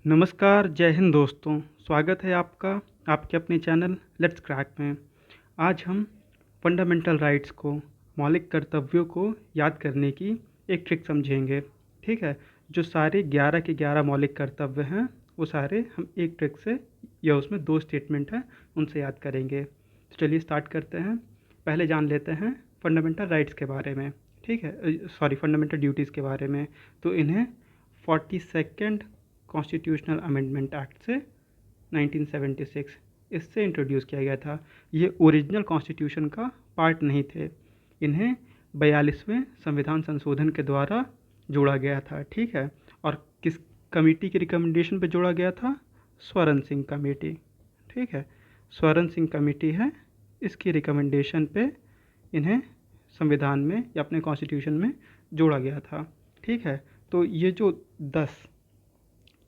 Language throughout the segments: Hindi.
नमस्कार, जय हिंद दोस्तों। स्वागत है आपका आपके अपने चैनल लेट्स क्रैक में। आज हम फंडामेंटल राइट्स को, मौलिक कर्तव्यों को याद करने की एक ट्रिक समझेंगे। ठीक है, जो सारे 11 के 11 मौलिक कर्तव्य हैं वो सारे हम एक ट्रिक से, या उसमें 2 स्टेटमेंट हैं उनसे याद करेंगे। तो चलिए स्टार्ट करते हैं। पहले जान लेते हैं फंडामेंटल राइट्स के बारे में। ठीक है, सॉरी, फंडामेंटल ड्यूटीज़ के बारे में। तो इन्हें 42nd कॉन्स्टिट्यूशनल अमेंडमेंट एक्ट से 1976 इससे इंट्रोड्यूस किया गया था। ये ओरिजिनल कॉन्स्टिट्यूशन का पार्ट नहीं थे। इन्हें 42वें संविधान संशोधन के द्वारा जोड़ा गया था। ठीक है, और किस कमेटी की रिकमेंडेशन पे जोड़ा गया था? स्वरण सिंह कमेटी। ठीक है, स्वरण सिंह कमेटी है, इसकी रिकमेंडेशन पे इन्हें संविधान में या अपने कॉन्स्टिट्यूशन में जोड़ा गया था। ठीक है, तो ये जो 10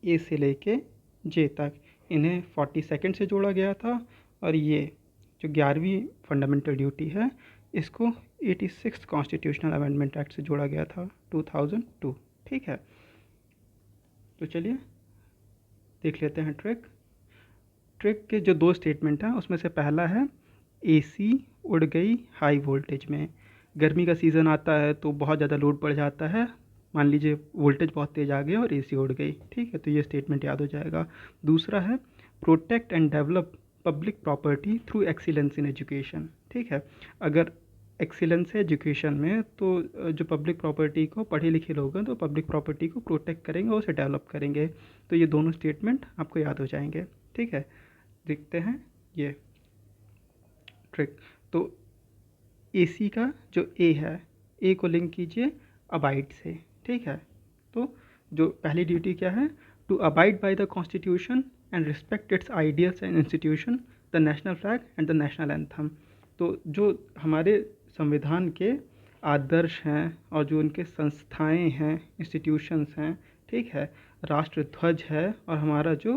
ए से लेके जे तक इन्हें 42nd से जोड़ा गया था, और ये जो 11वीं फंडामेंटल ड्यूटी है इसको 86 कॉन्स्टिट्यूशनल अमेंडमेंट एक्ट से जोड़ा गया था 2002। ठीक है, तो चलिए देख लेते हैं ट्रिक के जो 2 स्टेटमेंट हैं उसमें से पहला है एसी उड़ गई हाई वोल्टेज में। गर्मी का सीज़न आता है तो बहुत ज़्यादा लोड पड़ जाता है, मान लीजिए वोल्टेज बहुत तेज़ आ गया और एसी उड़ गई। ठीक है, तो ये स्टेटमेंट याद हो जाएगा। दूसरा है protect and develop public property through excellence in education. ठीक है, अगर एक्सीलेंस है एजुकेशन में तो जो पब्लिक प्रॉपर्टी को, पढ़े लिखे लोग हैं तो पब्लिक प्रॉपर्टी को प्रोटेक्ट करेंगे और उसे डेवलप करेंगे। तो ये दोनों स्टेटमेंट आपको याद हो जाएंगे। ठीक है, देखते हैं ये ट्रिक। तो एसी का जो ए है, ए को लिंक कीजिए अबाइड से। ठीक है, तो जो पहली ड्यूटी क्या है? To abide by the constitution and respect its ideals and institution, the national flag and the national anthem. तो जो हमारे संविधान के आदर्श हैं और जो उनके संस्थाएं हैं, इंस्टीट्यूशंस हैं, ठीक है, राष्ट्र ध्वज है और हमारा जो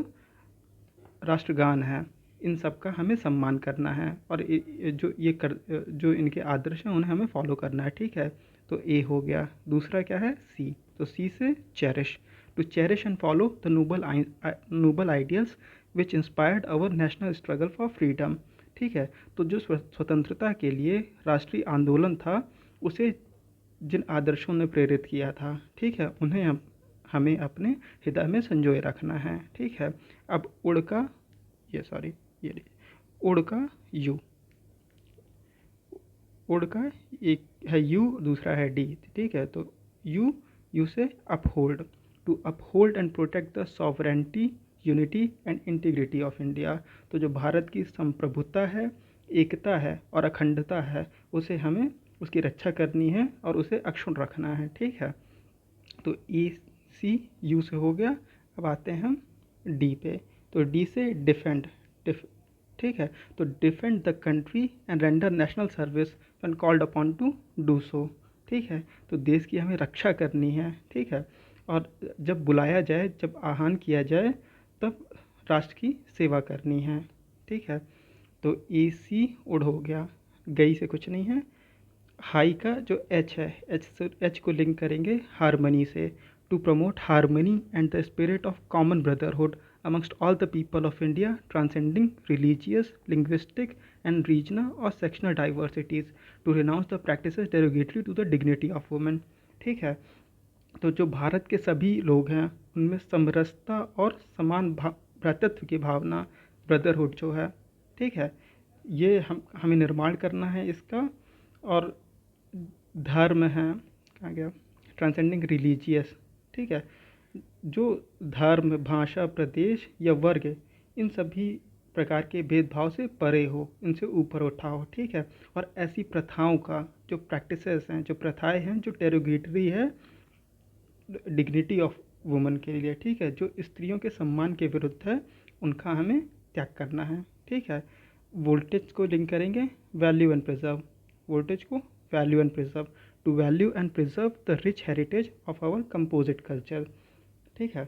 राष्ट्रगान है, इन सब का हमें सम्मान करना है, और जो इनके आदर्श हैं उन्हें हमें फॉलो करना है। ठीक है, तो ए हो गया। दूसरा क्या है? सी। तो सी से cherish, to cherish and follow the noble ideals which inspired our national struggle for freedom. ठीक है, तो जो स्वतंत्रता के लिए राष्ट्रीय आंदोलन था उसे जिन आदर्शों ने प्रेरित किया था, ठीक है, उन्हें हमें अपने हृदय में संजोए रखना है। ठीक है, अब उड़ का ये उड़ का यू, उड़ का एक है यू, दूसरा है डी। ठीक है, तो यू से uphold, to uphold and protect the sovereignty, unity and integrity of India. तो जो भारत की संप्रभुता है, एकता है और अखंडता है, उसे हमें उसकी रक्षा करनी है और उसे अक्षुण्ण रखना है। ठीक है, तो ई सी यू से हो गया। अब आते हैं हम डी पे। तो डी से डिफेंड, ठीक है, तो defend the country and render national service when called upon two do so. ठीक है, तो देश की हमें रक्षा करनी है। ठीक है, और जब बुलाया जाए, जब आह्वान किया जाए, तब राष्ट्र की सेवा करनी है। ठीक है, तो ए सी उड़ हो गया, गई से कुछ नहीं है। हाई का जो एच है, एच को लिंक करेंगे हारमनी से, to promote harmony and the spirit of common brotherhood amongst all the people of India, transcending religious, linguistic, and regional or sectional diversities, to renounce the practices derogatory to the dignity of women। ठीक है, तो जो भारत के सभी लोग हैं उनमें समरसता और समान भ्रातृत्व की भावना, ब्रदरहुड जो है, ठीक है, ये हमें निर्माण करना है इसका। और धर्म है, कहाँ गया, ट्रांसेंडिंग रिलीजियस। ठीक है, जो धर्म, भाषा, प्रदेश या वर्ग, इन सभी प्रकार के भेदभाव से परे हो, इनसे ऊपर उठा हो। ठीक है, और ऐसी प्रथाओं का, जो प्रैक्टिसेस हैं, जो प्रथाएं हैं, जो टेरोगेटरी है डिग्निटी ऑफ वुमन के लिए, ठीक है, जो स्त्रियों के सम्मान के विरुद्ध है, उनका हमें त्याग करना है। ठीक है, वोल्टेज को लिंक करेंगे वैल्यू एंड प्रिजर्व, वोल्टेज को value and preserve, to value and preserve the rich heritage of our composite culture. ठीक है,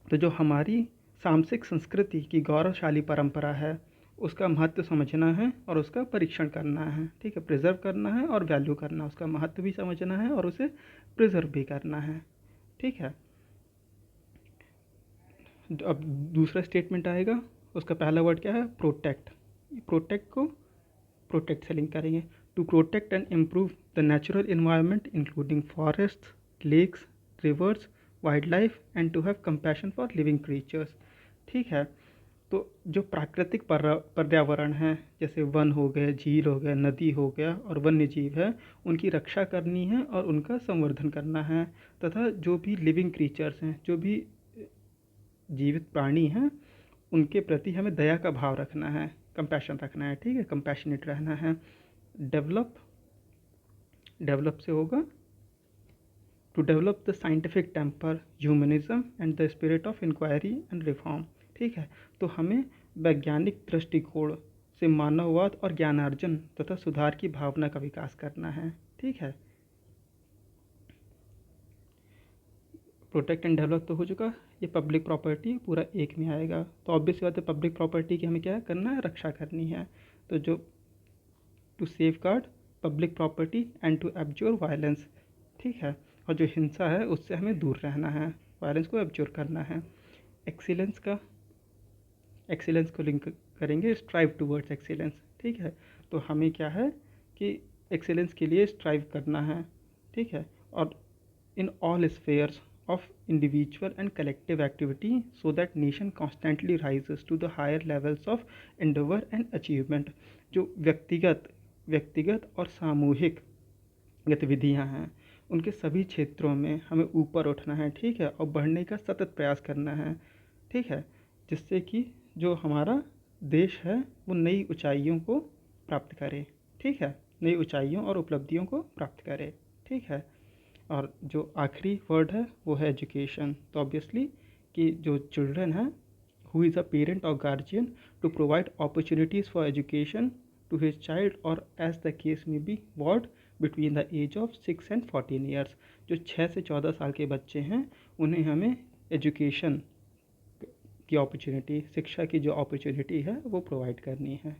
तो जो हमारी सामसिक संस्कृति की गौरवशाली परंपरा है उसका महत्व समझना है और उसका परीक्षण करना है। ठीक है, प्रिजर्व करना है और वैल्यू करना, उसका महत्व भी समझना है और उसे प्रिजर्व भी करना है। ठीक है, अब दूसरा स्टेटमेंट आएगा, उसका पहला वर्ड क्या है? प्रोटेक्ट। प्रोटेक्ट को प्रोटेक्ट से लिंक करेंगे। To protect and improve the natural environment including forest, lakes, rivers, wildlife and to have compassion for living creatures. ठीक है, तो जो प्राकृतिक पर्यावरण है, जैसे वन हो गए, झील हो गया, नदी हो गया और वन्य जीव है, उनकी रक्षा करनी है और उनका संवर्धन करना है। तथा जो भी लिविंग क्रीचर्स हैं, जो भी जीवित प्राणी हैं, उनके प्रति हमें दया का भाव रखना है, कंपैशन रखना है। ठीक है, कंपैशनेट रहना है। डेवलप, डेवलप से होगा to develop the scientific temper, humanism and the spirit of inquiry and reform. ठीक है, तो हमें वैज्ञानिक दृष्टिकोण से मानववाद और ज्ञानार्जन तथा सुधार की भावना का विकास करना है। ठीक है, प्रोटेक्ट एंड डेवलप तो हो चुका। ये पब्लिक प्रॉपर्टी पूरा एक में आएगा। तो ऑब्वियस बात है, पब्लिक प्रॉपर्टी की हमें क्या करना है? रक्षा करनी है। तो जो to safeguard public property and to abjure violence. ठीक है, और जो हिंसा है उससे हमें दूर रहना है, वायलेंस को एब्ज्योर करना है। एक्सीलेंस का, एक्सीलेंस को लिंक करेंगे स्ट्राइव टूवर्ड्स एक्सीलेंस। ठीक है, तो हमें क्या है कि एक्सीलेंस के लिए स्ट्राइव करना है। ठीक है, और in all spheres of individual and collective activity so that nation constantly rises to the higher levels of endeavor and achievement। जो व्यक्तिगत और सामूहिक गतिविधियां हैं, उनके सभी क्षेत्रों में हमें ऊपर उठना है। ठीक है, और बढ़ने का सतत प्रयास करना है। ठीक है, जिससे कि जो हमारा देश है वो नई ऊंचाइयों को प्राप्त करे। ठीक है, नई ऊंचाइयों और उपलब्धियों को प्राप्त करे। ठीक है, और जो आखिरी वर्ड है वो है एजुकेशन। तो ऑब्वियसली कि जो चिल्ड्रन है, हु इज़ अ पेरेंट और guardian to provide opportunities for education to his child और एज द केस में be ward between the age of 6 and 14 years. जो 6 से 14 साल के बच्चे हैं, उन्हें हमें एजुकेशन की अपॉर्चुनिटी, शिक्षा की जो अपॉर्चुनिटी है वो प्रोवाइड करनी है।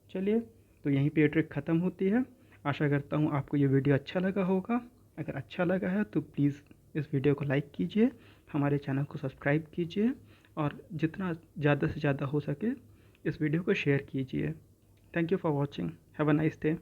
चलिए, तो यहीं पे ट्रिक ख़त्म होती है। आशा करता हूँ आपको ये वीडियो अच्छा लगा होगा। अगर अच्छा लगा है तो प्लीज़ इस वीडियो को लाइक कीजिए, हमारे चैनल को सब्सक्राइब कीजिए और जितना ज़्यादा से ज़्यादा हो सके इस वीडियो को शेयर कीजिए। Thank you for watching. Have a nice day.